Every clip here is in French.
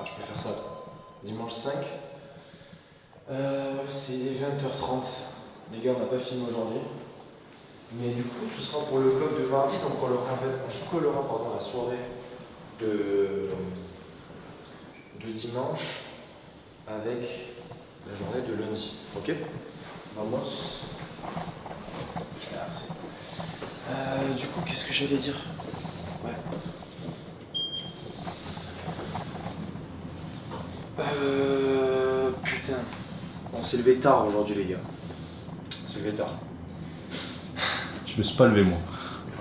Ah, je peux faire ça. Dimanche 5. C'est 20h30. Les gars, on n'a pas filmé aujourd'hui. Mais du coup, ce sera pour le vlog de mardi. Donc on collera la soirée de dimanche avec la journée de lundi. Ok? Vamos. Merci. Du coup, qu'est-ce que j'allais dire? Ouais. Putain. On s'est levé tard aujourd'hui, les gars. On s'est levé tard. Je me suis pas levé, moi.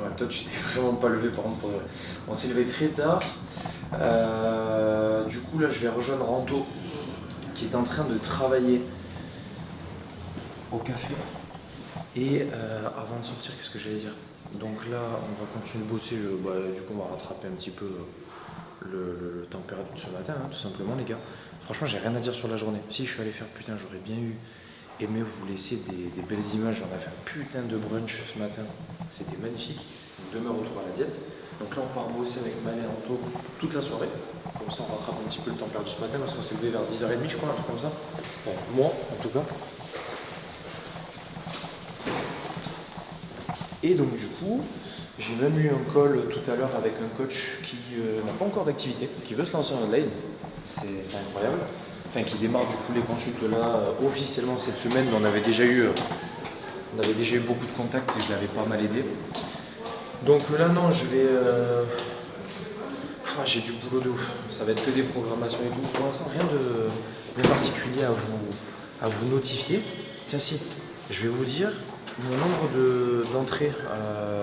Ouais, toi, tu t'es vraiment pas levé, par contre, pour de vrai. On s'est levé très tard. Du coup, là, je vais rejoindre Ranto, qui est en train de travailler au café. Et avant de sortir, qu'est-ce que j'allais dire? Donc là, on va continuer de bosser. Du coup, on va rattraper un petit peu le temps perdu de ce matin, hein, tout simplement, les gars. Franchement, j'ai rien à dire sur la journée. Si je suis allé faire, putain, j'aurais bien aimé vous laisser des belles images. On a fait un putain de brunch ce matin. C'était magnifique. Demain, retour à la diète. Donc là, on part bosser avec Malé et Anto toute la soirée. Comme ça, on rattrape un petit peu le temps perdu ce matin parce qu'on s'est levé vers 10h30, je crois, un truc comme ça. Bon, moi, en tout cas. Et donc, du coup, j'ai même eu un call tout à l'heure avec un coach qui n'a pas encore d'activité, qui veut se lancer en online. C'est incroyable. Enfin, qui démarre du coup les consultes là officiellement cette semaine, mais on avait déjà eu beaucoup de contacts et je l'avais pas mal aidé. Donc là, non, je vais. J'ai du boulot de ouf. Ça va être que des programmations et tout. Pour l'instant, rien de particulier à vous notifier. Tiens, si, je vais vous dire mon nombre d'entrées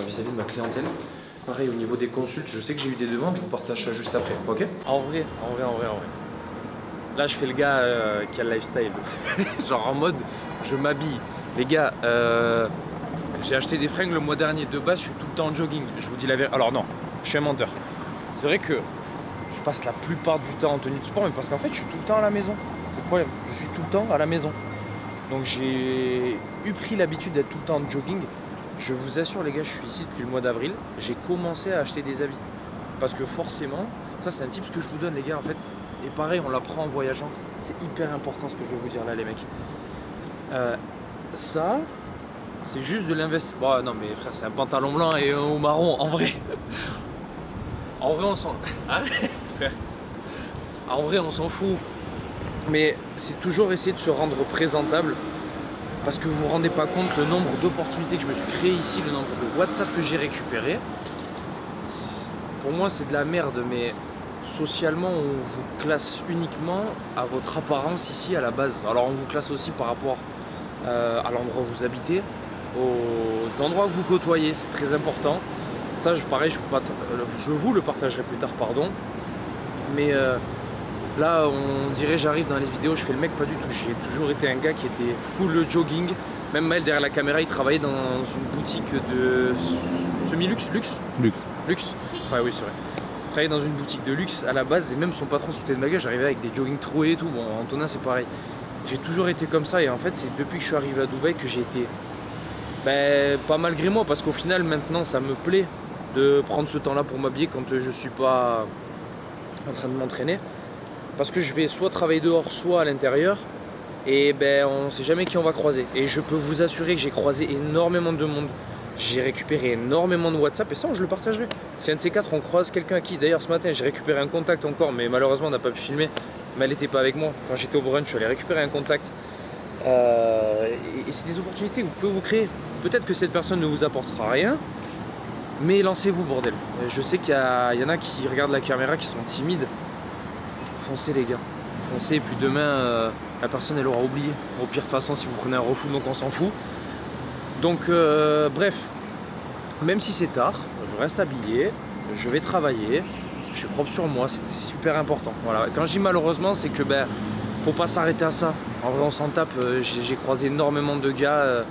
vis-à-vis de ma clientèle. Pareil, au niveau des consultes, je sais que j'ai eu des demandes, je vous partage ça juste après, ok? En vrai. Là, je fais le gars qui a le lifestyle. Genre en mode, je m'habille. Les gars, j'ai acheté des fringues le mois dernier. De base, je suis tout le temps en jogging. Je vous dis la vérité. Alors non, je suis un menteur. C'est vrai que je passe la plupart du temps en tenue de sport, mais parce qu'en fait, je suis tout le temps à la maison. C'est le problème. Je suis tout le temps à la maison. Donc j'ai pris l'habitude d'être tout le temps en jogging. Je vous assure, les gars, je suis ici depuis le mois d'avril. J'ai commencé à acheter des habits. Parce que forcément, ça c'est un tip que je vous donne, les gars, en fait. Et pareil, on l'apprend en voyageant. C'est hyper important ce que je vais vous dire là, les mecs. Ça, c'est juste de l'investissement. Bon, non, mais frère, c'est un pantalon blanc et un haut marron, en vrai. En vrai, on s'en. Arrête, frère. En vrai, on s'en fout. Mais c'est toujours essayer de se rendre présentable. Parce que vous vous rendez pas compte le nombre d'opportunités que je me suis créé ici, le nombre de WhatsApp que j'ai récupéré. Pour moi, c'est de la merde, mais socialement, on vous classe uniquement à votre apparence ici à la base. Alors, on vous classe aussi par rapport à l'endroit où vous habitez, aux endroits que vous côtoyez, c'est très important. Ça, pareil, je vous le partagerai plus tard, pardon. Mais là, on dirait, j'arrive dans les vidéos, je fais le mec, pas du tout. J'ai toujours été un gars qui était full jogging. Même Maël, derrière la caméra, il travaillait dans une boutique de semi-luxe. Luxe. Ouais, oui, c'est vrai. Il travaillait dans une boutique de luxe à la base et même son patron se foutait de ma gueule. J'arrivais avec des jogging troués et tout. Bon, Antonin, c'est pareil. J'ai toujours été comme ça et en fait, c'est depuis que je suis arrivé à Dubaï que j'ai été pas malgré moi parce qu'au final, maintenant, ça me plaît de prendre ce temps-là pour m'habiller quand je suis pas en train de m'entraîner. Parce que je vais soit travailler dehors, soit à l'intérieur. Et on ne sait jamais qui on va croiser. Et je peux vous assurer que j'ai croisé énormément de monde. J'ai récupéré énormément de WhatsApp et ça, je le partagerai. Si un de ces quatre, on croise quelqu'un à qui, d'ailleurs, ce matin, j'ai récupéré un contact encore, mais malheureusement, on n'a pas pu filmer. Mais elle n'était pas avec moi. Quand j'étais au brunch, je suis allé récupérer un contact. Et c'est des opportunités que vous pouvez vous créer. Peut-être que cette personne ne vous apportera rien, mais lancez-vous, bordel. Je sais qu'il y en a qui regardent la caméra, qui sont timides. Foncez, les gars. Foncez, et puis demain, la personne, elle aura oublié. Au pire, de toute façon, si vous prenez un refou, donc on s'en fout. Donc, bref, même si c'est tard, je reste habillé, je vais travailler, je suis propre sur moi, c'est super important. Voilà. Quand je dis malheureusement, c'est que faut pas s'arrêter à ça. En vrai, on s'en tape. J'ai croisé énormément de gars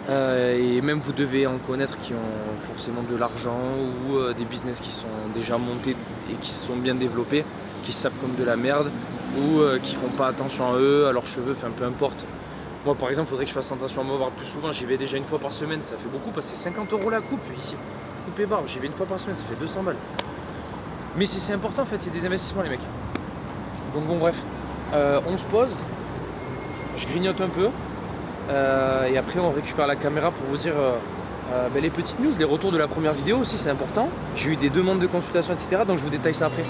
et même vous devez en connaître qui ont forcément de l'argent ou des business qui sont déjà montés et qui se sont bien développés, qui sapent comme de la merde ou qui font pas attention à eux, à leurs cheveux, enfin peu importe. Moi par exemple, il faudrait que je fasse attention à me voir plus souvent. J'y vais déjà une fois par semaine, ça fait beaucoup parce que c'est 50 € la coupe ici. Coupe et barbe, j'y vais une fois par semaine, ça fait 200 balles. Mais c'est important en fait, c'est des investissements les mecs. Donc bon bref, on se pose, je grignote un peu et après on récupère la caméra pour vous dire les petites news, les retours de la première vidéo aussi, c'est important. J'ai eu des demandes de consultation, etc. Donc je vous détaille ça après.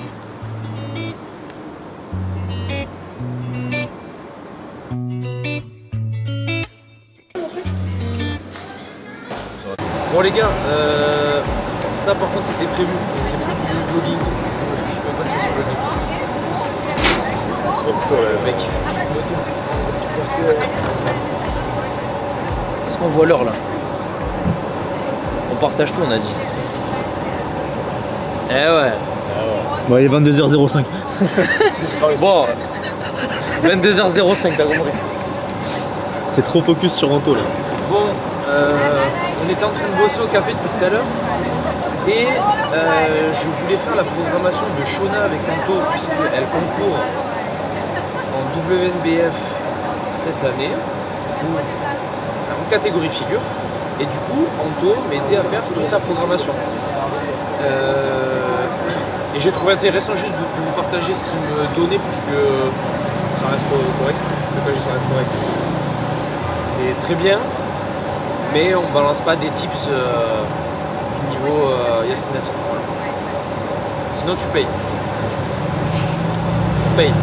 Bon les gars, ça par contre c'était prévu, donc c'est plus du vlogging. Je sais même pas si c'est du vlogging. Mec, est-ce qu'on voit l'heure là? On partage tout, on a dit. Eh ouais. Bon, il est 22h05. Bon, 22h05, t'as compris. C'est trop focus sur Anto là. Bon, on était en train de bosser au café depuis tout à l'heure et je voulais faire la programmation de Shona avec Anto puisqu'elle concourt en WNBF cette année en catégorie figure et du coup Anto m'aidait à faire toute sa programmation. Et j'ai trouvé intéressant juste de vous partager ce qu'il me donnait puisque ça reste correct. Le KG ça reste correct. C'est très bien. Mais on balance pas des tips du niveau Yacine Nasser. Voilà. Sinon tu payes. On paye.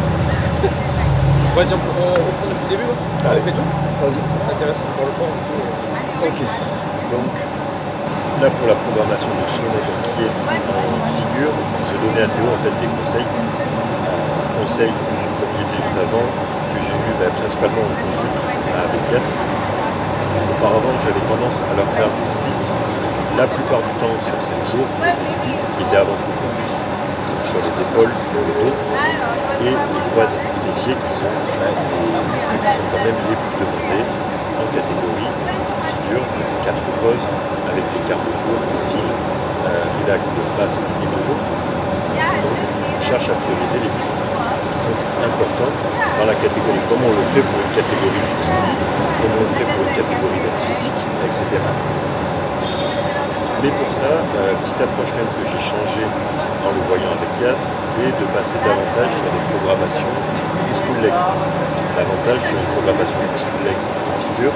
Vas-y, on reprend depuis le début. On fait tout. Vas-y. C'est intéressant pour le fond. Ok. Donc là pour la programmation de Shona qui est en figure, je donnais à Théo en fait des conseils. Conseils, comme je disais juste avant, que j'ai eu principalement en consulte avec Yass. Auparavant, j'avais tendance à leur faire des splits, la plupart du temps sur 5 jours, des splits qui étaient avant tout focus sur les épaules, le dos et les quads fessiers qui sont les muscles qui sont quand même les plus demandés en catégorie figure, 4 poses avec des quarts de cours, de fil, relax de face et de dos. Donc, on cherche à prioriser les muscles qui sont importants dans la catégorie, comme on le fait pour une catégorie bikini, comme on le fait pour une catégorie d'aide physique, etc. Mais pour ça, petite approche même que j'ai changée en le voyant avec Yass, c'est de passer davantage sur des programmations push-pull legs. L'avantage sur une programmation push-pull legs en figure,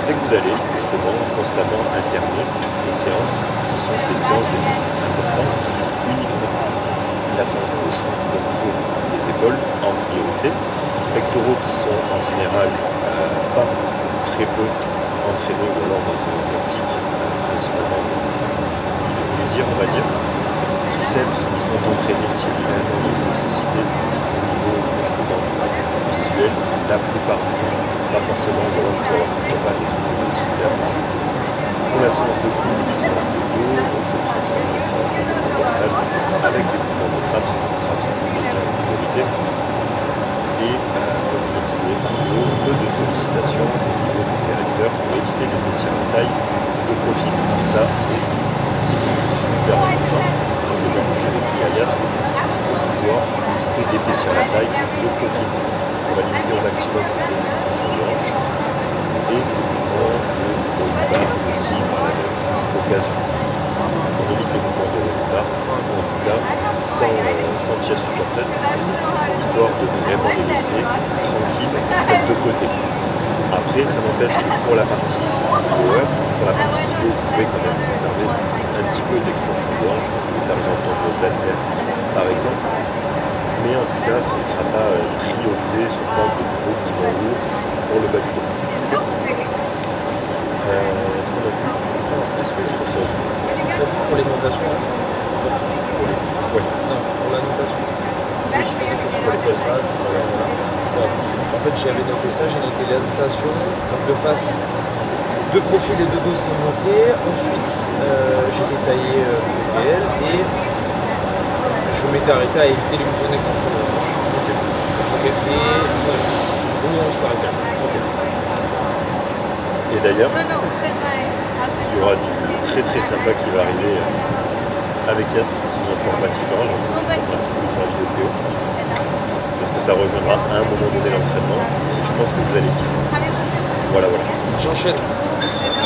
c'est que vous allez justement constamment alterner des séances qui sont des séances des muscles importants uniquement. La séance push, donc pour les épaules en priorité, pectoraux qui sont en général pas très peu entraînés ou alors dans une optique principalement plus de plaisir on va dire, triceps qui sont entraînés si réellement il y a une nécessité au niveau justement visuel, la plupart du temps, pas forcément de l'emploi, pas des trucs de motivité là-dessus. Pour la séance de cou, une séance de dos, donc principalement une séance de dos dorsale avec des mouvements de traps immédiats en priorité. Et comme je le disais, peu de sollicitations au niveau des érecteurs pour éviter les blessures en taille de profil. Et ça, c'est un type super important. Justement, j'avais pris à Yass pour pouvoir éviter d'épaissir la taille de profil. On va limiter au maximum les extensions de hanches et le mouvement de rowing aussi par la même occasion. On évite les mouvements de rowing bar, ou en tout cas sans chest supported, histoire de vraiment les laisser tranquilles de côté. Après, ça n'empêche que pour la partie power, sur la partie ischio, vous pouvez quand même conserver un petit peu d'extension de hanche, si vous arrivez à entendre vos haltères par exemple. Mais en tout cas, ce ne sera pas priorisé sous forme de gros mouvements lourds pour le bas du dos. Est-ce qu'on a vu? Est-ce que juste pour les notations pour les splits? Ouais. Non, pour la notation. Pour les poses bases, En fait, j'avais noté ça, j'ai noté la notation, donc de face, de profil et de dos, c'est noté. Ensuite, j'ai détaillé le PL et je m'étais arrêté à éviter les mouvements d'extension de la hanche. Ok. Et on se parle bien. Ok. Et d'ailleurs, il y aura du très très sympa qui va arriver avec Yass sous un format différent. J'en profite pour un petit peu sur la vidéo parce que ça rejoindra à un moment donné l'entraînement et je pense que vous allez kiffer. Voilà. J'enchaîne.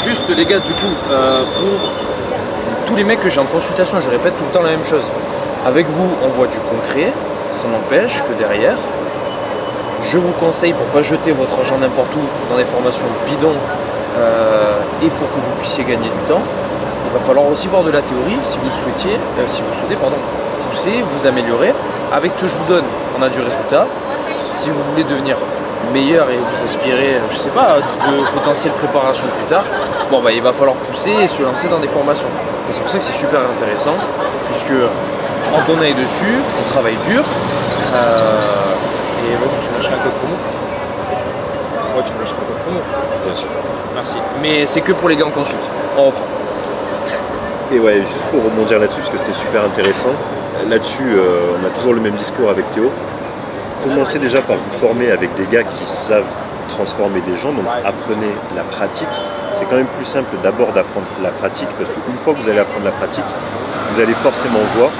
Juste les gars, du coup, pour tous les mecs que j'ai en consultation, je répète tout le temps la même chose. Avec vous, on voit du concret. Ça n'empêche que derrière, je vous conseille, pour ne pas jeter votre argent n'importe où dans des formations bidons et pour que vous puissiez gagner du temps, il va falloir aussi voir de la théorie si vous souhaitez pousser, vous améliorer. Avec ce que je vous donne, on a du résultat. Si vous voulez devenir meilleur et vous aspirer, je sais pas, de potentielle préparation plus tard, il va falloir pousser et se lancer dans des formations. Et c'est pour ça que c'est super intéressant, puisque en ton œil dessus, on travaille dur. Et vas-y, tu me lâcheras un code promo. Ouais, tu me lâcheras un code promo. Bien sûr. Merci. Mais c'est que pour les gars en consulte. On reprend. Et ouais, juste pour rebondir là-dessus, parce que c'était super intéressant. Là-dessus, on a toujours le même discours avec Théo. Commencez déjà par vous former avec des gars qui savent transformer des gens, donc apprenez la pratique. C'est quand même plus simple d'abord d'apprendre la pratique, parce qu'une fois que vous allez apprendre la pratique, vous allez forcément voir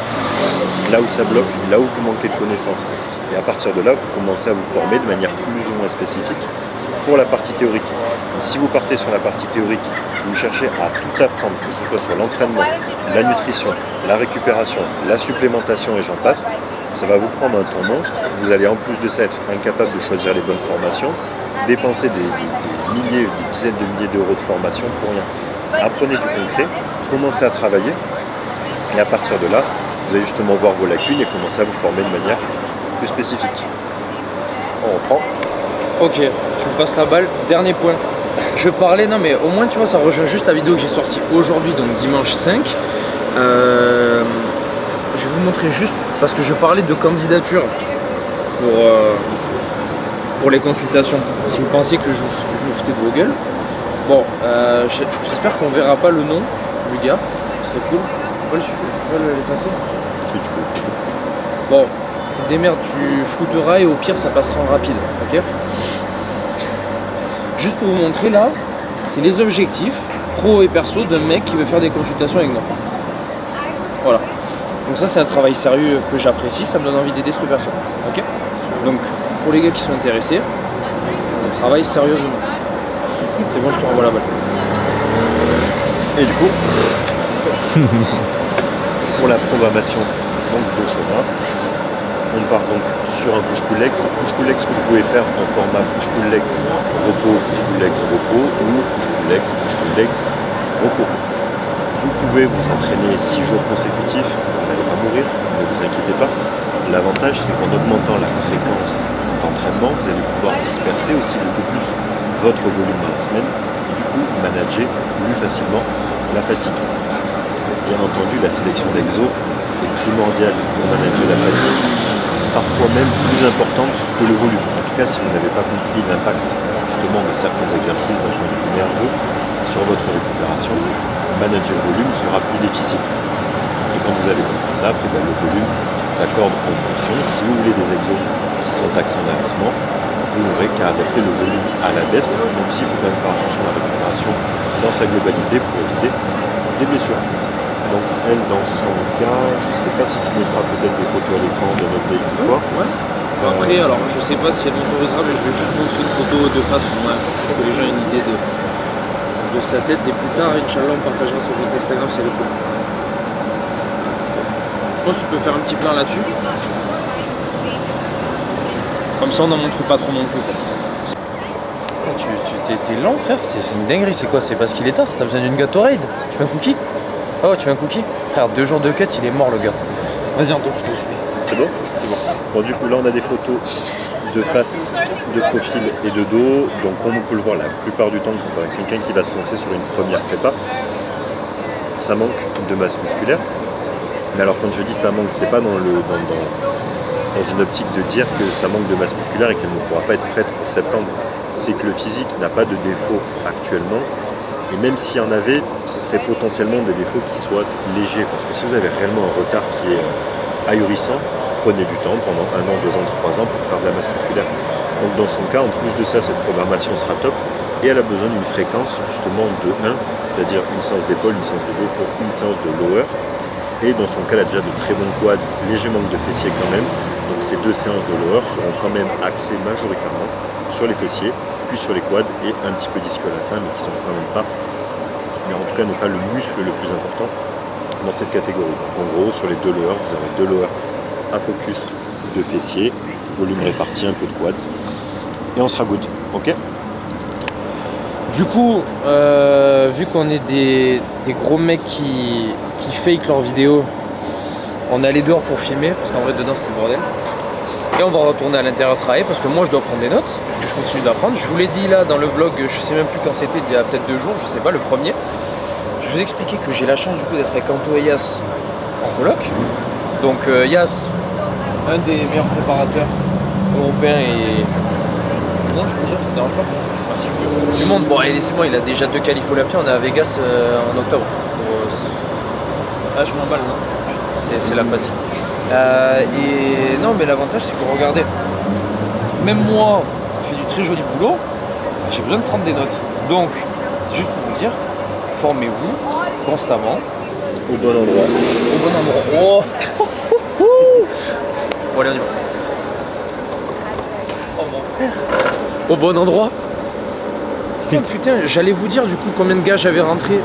là où ça bloque, là où vous manquez de connaissances. Et à partir de là, vous commencez à vous former de manière plus ou moins spécifique pour la partie théorique. Et si vous partez sur la partie théorique, vous cherchez à tout apprendre, que ce soit sur l'entraînement, la nutrition, la récupération, la supplémentation et j'en passe, ça va vous prendre un temps monstre. Vous allez en plus de ça être incapable de choisir les bonnes formations, dépenser des milliers, des dizaines de milliers d'euros de formation pour rien. Apprenez du concret, commencez à travailler et à partir de là, vous allez justement voir vos lacunes et commencer à vous former de manière plus spécifique. On reprend. Ok, tu me passes la balle. Dernier point. Je parlais, non mais au moins tu vois, ça rejoint juste la vidéo que j'ai sortie aujourd'hui, donc dimanche 5. Je vais vous montrer juste, parce que je parlais de candidature pour les consultations. Si vous pensiez que je me foutais de vos gueules. Bon, j'espère qu'on verra pas le nom du gars. Ce serait cool. Je peux l'effacer. Si tu peux. Bon, tu te démerdes, tu flouteras et au pire ça passera en rapide, ok? Juste pour vous montrer là, c'est les objectifs pro et perso d'un mec qui veut faire des consultations avec moi. Voilà. Donc ça c'est un travail sérieux que j'apprécie, ça me donne envie d'aider cette personne, ok? Donc pour les gars qui sont intéressés, on travaille sérieusement. C'est bon, je te renvoie la balle. Et du coup, pour la programmation donc, de chemin, on part donc sur un push-pull legs. Push-pull legs que vous pouvez faire en format push-pull legs repos, push-pull legs repos ou push-pull legs repos. Vous pouvez vous entraîner 6 jours consécutifs, vous n'allez pas mourir, ne vous inquiétez pas. L'avantage c'est qu'en augmentant la fréquence d'entraînement, vous allez pouvoir disperser aussi beaucoup plus votre volume dans la semaine et du coup manager plus facilement la fatigue. Bien entendu, la sélection d'exos est primordiale pour manager la fatigue, parfois même plus importante que le volume. En tout cas, si vous n'avez pas compris l'impact justement de certains exercices d'un point de vue nerveux sur votre récupération, manager le volume sera plus difficile. Et quand vous avez compris ça, après le volume s'accorde en fonction. Si vous voulez des exos qui sont taxants nerveusement, vous n'aurez qu'à adapter le volume à la baisse, même s'il faut quand même faire attention à la récupération dans sa globalité pour éviter les blessures. Donc elle, dans son cas, je ne sais pas si tu mettras peut-être des photos à l'écran de notre véhicule ou quoi. Ouais. Après, alors je sais pas si elle m'autorisera, mais je vais juste montrer une photo de face au moins, pour que les gens aient une idée de sa tête. Et plus tard, Inch'Allah, on partagera sur notre Instagram si elle est cool. Je pense que tu peux faire un petit plan là-dessus. Comme ça, on n'en montre pas trop non plus. T'es lent, frère, c'est une dinguerie. C'est quoi? C'est parce qu'il est tard. T'as besoin d'une Gatorade? Tu veux un cookie? Oh, tu veux un cookie? Frère, 2 jours de cut, il est mort le gars. Vas-y, Anto, je te suis. C'est bon? C'est bon. Bon, du coup, là, on a des photos de face, de profil et de dos. Donc, comme on peut le voir la plupart du temps, quand on a quelqu'un qui va se lancer sur une première prépa, ça manque de masse musculaire. Mais alors, quand je dis ça manque, c'est pas dans une optique de dire que ça manque de masse musculaire et qu'elle ne pourra pas être prête pour septembre. C'est que le physique n'a pas de défaut actuellement. Et même s'il y en avait, ce serait potentiellement des défauts qui soient légers. Parce que si vous avez réellement un retard qui est ahurissant, prenez du temps pendant 1 an, 2 ans, 3 ans pour faire de la masse musculaire. Donc dans son cas, en plus de ça, cette programmation sera top. Et elle a besoin d'une fréquence justement de 1, c'est-à-dire une séance d'épaule, une séance de dos pour une séance de lower. Et dans son cas, elle a déjà de très bons quads, léger manque de fessiers quand même. Donc ces 2 séances de lower seront quand même axées majoritairement sur les fessiers, puis sur les quads et un petit peu d'ischio à la fin, mais qui sont quand même pas, mais en tout cas n'est pas le muscle le plus important dans cette catégorie. Donc en gros, sur les 2 lowers, vous avez 2 lowers à focus de fessiers, volume réparti, un peu de quads, et on sera good, ok? Du coup, vu qu'on est des gros mecs qui fake leurs vidéos, on est allé dehors pour filmer, parce qu'en vrai dedans c'était le bordel. Et on va retourner à l'intérieur travailler, parce que moi je dois prendre des notes, puisque je continue d'apprendre. Je vous l'ai dit là dans le vlog, je sais même plus quand c'était, il y a peut-être 2 jours, je sais pas, le premier. Je vous ai expliqué que j'ai la chance du coup d'être avec Anto et Yas en coloc. Donc Yas, un des meilleurs préparateurs européens et du monde, je peux dire, ça te dérange pas? Merci. Du monde, bon allez, c'est bon, il a déjà 2 qualifs Olympia, on est à Vegas en octobre. Ah, je m'emballe, non? C'est la fatigue. Et non, mais l'avantage c'est que regardez, même moi qui fais du très joli boulot, j'ai besoin de prendre des notes. Donc, c'est juste pour vous dire, formez-vous constamment. Au bon endroit. Au bon endroit. Oh. Bon allez, on y va. Oh mon frère. Au bon endroit. Oh putain, j'allais vous dire du coup combien de gars j'avais rentré.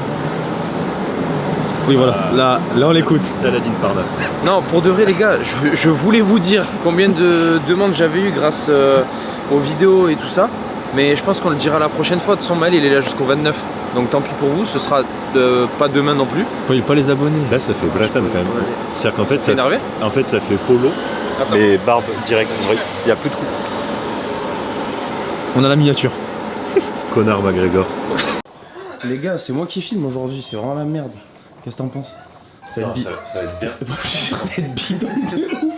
Oui voilà, là on l'écoute. Saladin Parnasse. Non, pour de vrai les gars, je voulais vous dire combien de demandes j'avais eu grâce aux vidéos et tout ça. Mais je pense qu'on le dira la prochaine fois. De son mal, il est là jusqu'au 29. Donc tant pis pour vous, ce sera pas demain non plus. Spoil pas les abonnés. Là, ça fait Bratan quand même. C'est-à-dire qu'en fait, T'es énervé? ça fait polo, Attends. mais barbe direct. Il n'y a plus de coups. On a la miniature. Connard McGregor. Les gars, c'est moi qui filme aujourd'hui, c'est vraiment la merde. Qu'est-ce que t'en penses? Ça va être bien. Je suis sûr que ça va être bidon de ouf.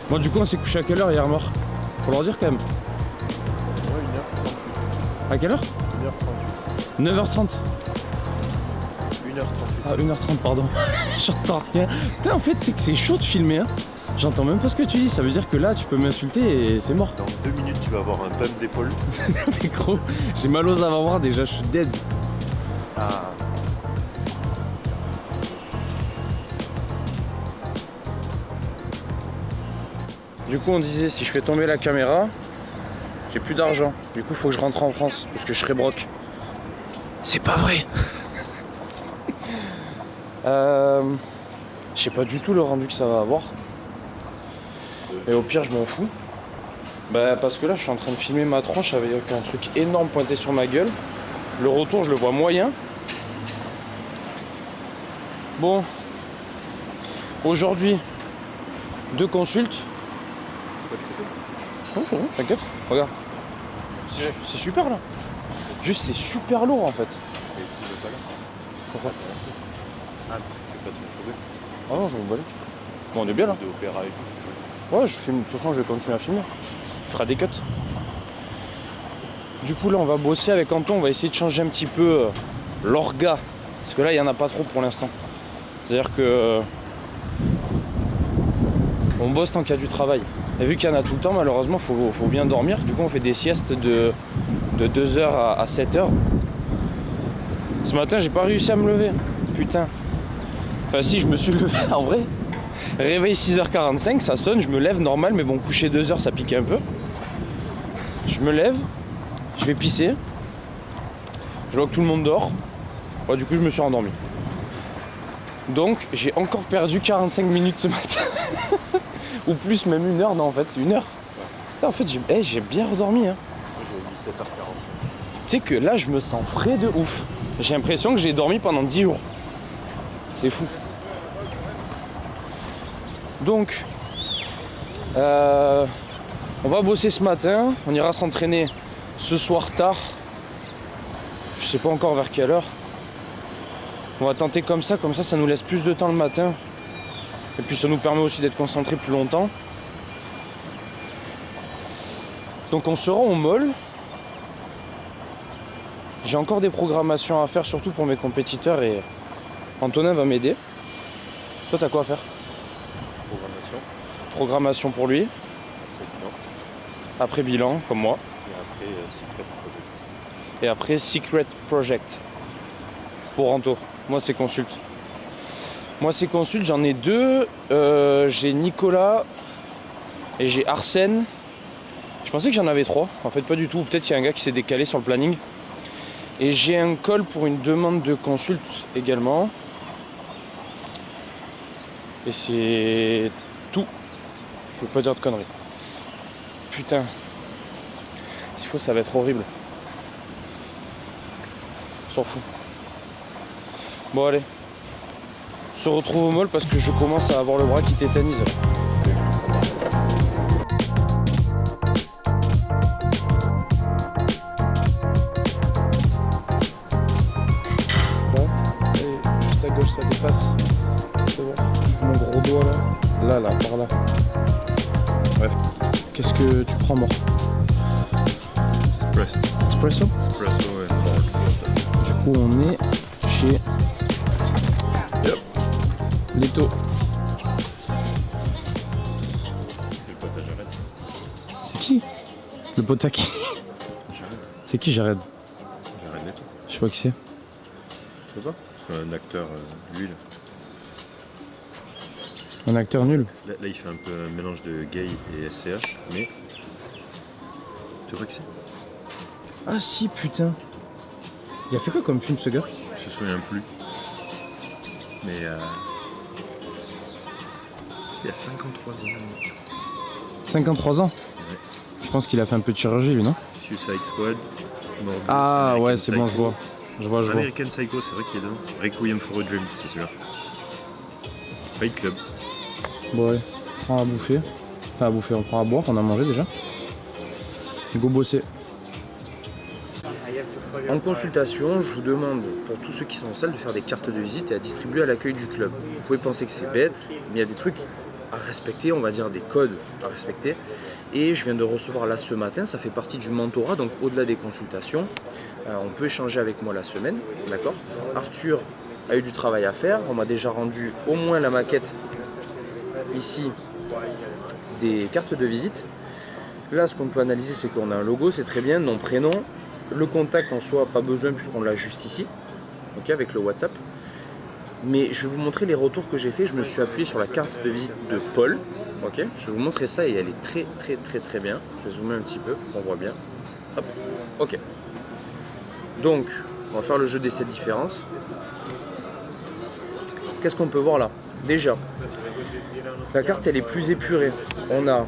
Bon, du coup, on s'est couché à quelle heure hier mort? Faut leur dire quand même. Ouais, 1h38. À quelle heure? 1h38. 9h30. 1h38. Ah, 1h30, pardon. J'entends rien. Putain, en fait, c'est que c'est chaud de filmer, hein. J'entends même pas ce que tu dis, ça veut dire que là, tu peux m'insulter et c'est mort. Dans 2 minutes, tu vas avoir un pump d'épaule. Mais gros, j'ai mal aux avant-bras déjà, je suis dead. Ah. Du coup, on disait, si je fais tomber la caméra, j'ai plus d'argent. Du coup, il faut que je rentre en France, parce que je serai broke. C'est pas vrai. Je sais pas du tout le rendu que ça va avoir. Et au pire, je m'en fous. Bah, parce que là, je suis en train de filmer ma tronche avec un truc énorme pointé sur ma gueule. Le retour, je le vois moyen. Bon. Aujourd'hui, 2 consultes. Oh, c'est bon, t'inquiète. Regarde. C'est super là. Juste, c'est super lourd en fait. Pourquoi? Ah, parce que tu veux pas te faire chauffer. Ah non, je m'en bats les couilles. Bon, on est bien là. De opéra et tout. Ouais, je filme. De toute façon, je vais continuer à filmer. Il fera des cuts. Du coup, là, on va bosser avec Anton. On va essayer de changer un petit peu l'orga. Parce que là, il n'y en a pas trop pour l'instant. C'est-à-dire que. On bosse tant qu'il y a du travail. Et vu qu'il y en a tout le temps, malheureusement, faut bien dormir. Du coup, on fait des siestes de 2h à 7h. Ce matin, j'ai pas réussi à me lever. Putain. Enfin, si, je me suis levé en vrai. Réveil 6h45, ça sonne, je me lève normal, mais bon, coucher 2h, ça pique un peu. Je me lève, je vais pisser. Je vois que tout le monde dort. Ouais, du coup, je me suis endormi. Donc, j'ai encore perdu 45 minutes ce matin. Ou plus, même 1 heure, non, en fait, 1 heure. Putain, en fait, j'ai bien redormi. Hein. Moi, j'ai mis 7h40. Tu sais que là, je me sens frais de ouf. J'ai l'impression que j'ai dormi pendant 10 jours. C'est fou. Donc, on va bosser ce matin. On ira s'entraîner ce soir tard. Je sais pas encore vers quelle heure. On va tenter comme ça nous laisse plus de temps le matin. Et puis ça nous permet aussi d'être concentrés plus longtemps. Donc on sera au mall. J'ai encore des programmations à faire, surtout pour mes compétiteurs, et Antonin va m'aider. Toi, t'as quoi à faire? Programmation. Programmation pour lui. Après bilan, comme moi. Et après, Secret Project. Et après Secret Project. Pour Anto. Moi, c'est consulte. J'en ai 2. J'ai Nicolas et j'ai Arsène. Je pensais que j'en avais 3. En fait, pas du tout. Peut-être qu'il y a un gars qui s'est décalé sur le planning. Et j'ai un call pour une demande de consulte également. Et c'est tout. Je veux pas dire de conneries. Putain. S'il faut, ça va être horrible. On s'en fout. Bon, allez. On se retrouve au mall parce que je commence à avoir le bras qui tétanise. Bon, et juste à gauche, ça dépasse. C'est bon. Mon gros doigt là. Là, par là. Bref. Qu'est-ce que tu prends, moi? Espresso. Espresso? Espresso et dark. Du coup, on est chez Leto. C'est le pote à Jared. C'est qui? Le pote à qui? Jared. C'est qui Jared? Jared Leto. Je sais pas qui c'est. Tu sais pas? C'est un acteur, lui là. Un acteur nul. Là, il fait un peu un mélange de gay et SCH, mais. Tu vois qui c'est? Ah si, putain. Il a fait quoi comme film ce gars? Je me souviens plus. Mais il a 53 ans. 53 ans? Ouais. Je pense qu'il a fait un peu de chirurgie lui, non? Suicide Squad. Morbius, Ah American ouais, c'est bon, je Psycho. vois. Je vois. American Psycho, c'est vrai qu'il est dedans. Requiem for a Dream, c'est celui-là. Fight Club. Bon ouais, on prend à bouffer. Enfin à bouffer, on prend à boire, on a mangé déjà. Go bosser. En consultation, je vous demande, pour tous ceux qui sont en salle, de faire des cartes de visite et à distribuer à l'accueil du club. Vous pouvez penser que c'est bête, mais il y a des trucs à respecter, on va dire des codes à respecter. Et je viens de recevoir là ce matin, ça fait partie du mentorat, donc au-delà des consultations, on peut échanger avec moi la semaine, d'accord? Arthur a eu du travail à faire, on m'a déjà rendu au moins la maquette ici des cartes de visite. Là, ce qu'on peut analyser, c'est qu'on a un logo, c'est très bien, nom, prénom. Le contact en soi, pas besoin puisqu'on l'a juste ici, ok, avec le WhatsApp. Mais je vais vous montrer les retours que j'ai fait. Je me suis appuyé sur la carte de visite de Paul, ok. Je vais vous montrer ça et elle est très bien. Je vais zoomer un petit peu pour qu'on voit bien. Hop, ok. Donc, on va faire le jeu des 7 différences. Qu'est-ce qu'on peut voir là? Déjà, la carte elle est plus épurée. On a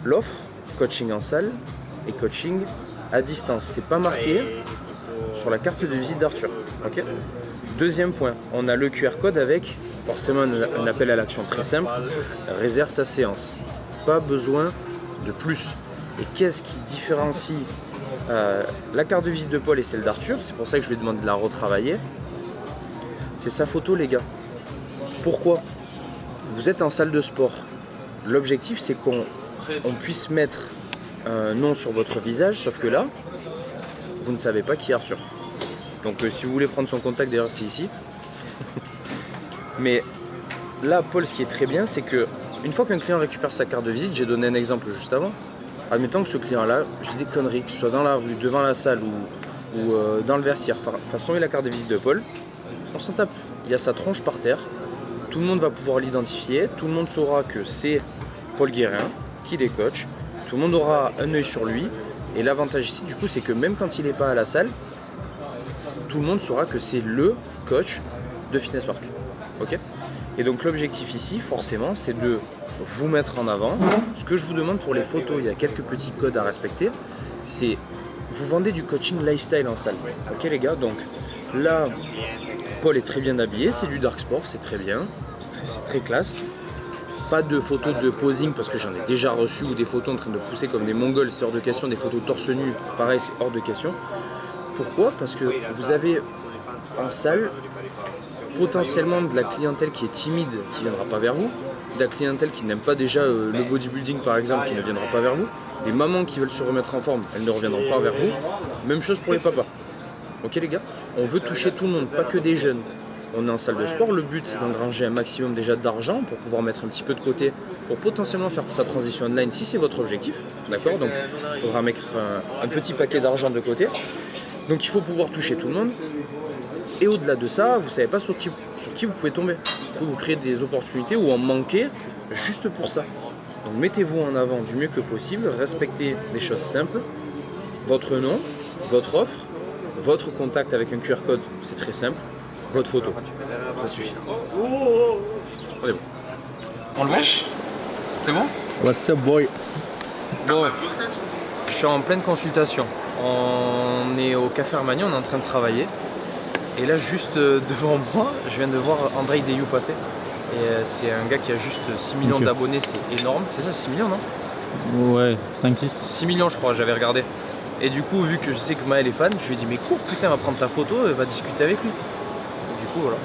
l'offre, coaching en salle et coaching à distance. C'est pas marqué sur la carte de visite d'Arthur. Okay. Deuxième point, on a le QR code avec forcément un appel à l'action très simple. Réserve ta séance. Pas besoin de plus. Et qu'est-ce qui différencie la carte de visite de Paul et celle d'Arthur? C'est pour ça que je lui demande de la retravailler. C'est sa photo, les gars. Pourquoi? Vous êtes en salle de sport. L'objectif, c'est qu'on puisse mettre un nom sur votre visage, sauf que là, vous ne savez pas qui est Arthur. Donc si vous voulez prendre son contact, d'ailleurs c'est ici. Mais là, Paul, ce qui est très bien, c'est que une fois qu'un client récupère sa carte de visite, j'ai donné un exemple juste avant, admettons que ce client-là, je dis des conneries, que ce soit dans la rue, devant la salle ou dans le vestiaire, fasse tomber la carte de visite de Paul, on s'en tape. Il y a sa tronche par terre, tout le monde va pouvoir l'identifier, tout le monde saura que c'est Paul Guérin, qu'il est coach, tout le monde aura un œil sur lui. Et l'avantage ici, du coup, c'est que même quand il n'est pas à la salle, tout le monde saura que c'est le coach de Fitness Park. Ok? Et donc l'objectif ici, forcément, c'est de vous mettre en avant. Ce que je vous demande pour les photos, il y a quelques petits codes à respecter. C'est vous vendez du coaching lifestyle en salle. Ok les gars? Donc là, Paul est très bien habillé, c'est du dark sport, c'est très bien, c'est très classe. Pas de photos de posing parce que j'en ai déjà reçu, ou des photos en train de pousser comme des mongols, c'est hors de question. Des photos torse nu, pareil, c'est hors de question. Pourquoi? Parce que vous avez en salle potentiellement de la clientèle qui est timide, qui ne viendra pas vers vous, de la clientèle qui n'aime pas déjà le bodybuilding par exemple, qui ne viendra pas vers vous, des mamans qui veulent se remettre en forme, elles ne reviendront pas vers vous. Même chose pour les papas. Ok les gars? On veut toucher tout le monde, pas que des jeunes. On est en salle de sport, le but c'est d'engranger un maximum déjà d'argent pour pouvoir mettre un petit peu de côté pour potentiellement faire sa transition online si c'est votre objectif, d'accord? Donc il faudra mettre un petit paquet d'argent de côté. Donc il faut pouvoir toucher tout le monde. Et au-delà de ça, vous ne savez pas sur qui vous pouvez tomber. Vous pouvez vous créer des opportunités ou en manquer juste pour ça. Donc mettez-vous en avant du mieux que possible, respectez des choses simples, votre nom, votre offre, votre contact avec un QR code, c'est très simple. Votre photo, ça suffit. On est bon. On le mange? C'est bon? What's up, boy? Bon, je suis en pleine consultation. On est au Café Armani, on est en train de travailler. Et là, juste devant moi, je viens de voir Andrei Deyou passer. Et c'est un gars qui a juste 6 millions Ok. d'abonnés, c'est énorme. C'est ça, 6 millions, non? Ouais, 5-6. 6 millions, je crois, j'avais regardé. Et du coup, vu que je sais que Maël est fan, je lui ai dit, mais cours, putain, va prendre ta photo et va discuter avec lui. Et du coup, voilà.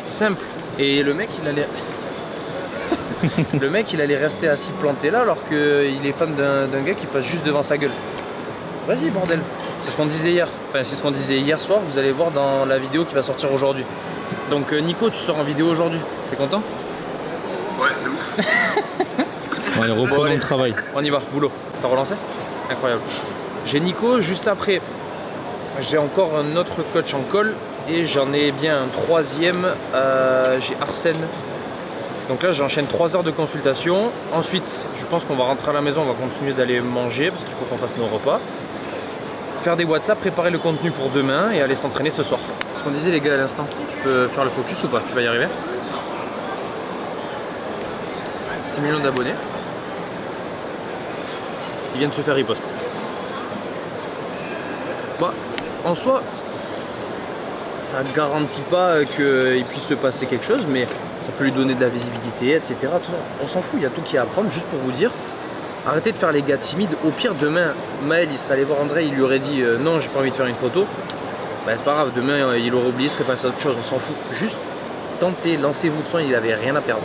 Simple. Et le mec, il allait. Le mec, il allait rester assis planté là alors qu'il est fan d'un gars qui passe juste devant sa gueule. Vas-y, bordel. C'est ce qu'on disait hier. Enfin, c'est ce qu'on disait hier soir. Vous allez voir dans la vidéo qui va sortir aujourd'hui. Donc, Nico, tu sors en vidéo aujourd'hui. T'es content? Ouais, de ouf. Ouais, reprenons allez. le travail. On y va, boulot. T'as relancé? Incroyable. J'ai Nico, juste après, j'ai encore un autre coach en call et j'en ai bien un troisième. J'ai Arsène. Donc là, j'enchaîne 3 heures de consultation. Ensuite, je pense qu'on va rentrer à la maison, on va continuer d'aller manger parce qu'il faut qu'on fasse nos repas. Faire des WhatsApp, préparer le contenu pour demain et aller s'entraîner ce soir. Ce qu'on disait les gars à l'instant, tu peux faire le focus ou pas? Tu vas y arriver? 6 millions d'abonnés. Il vient de se faire riposte. Bah, en soi, ça garantit pas qu'il puisse se passer quelque chose, mais ça peut lui donner de la visibilité, etc. On s'en fout, il y a tout qui est à apprendre. Juste pour vous dire, arrêtez de faire les gars timides. Au pire, demain, Maël, il serait allé voir André, il lui aurait dit non, j'ai pas envie de faire une photo. Bah, c'est pas grave, demain, il aurait oublié, il serait passé à autre chose, on s'en fout. Juste tentez, lancez-vous de soin, il avait rien à perdre.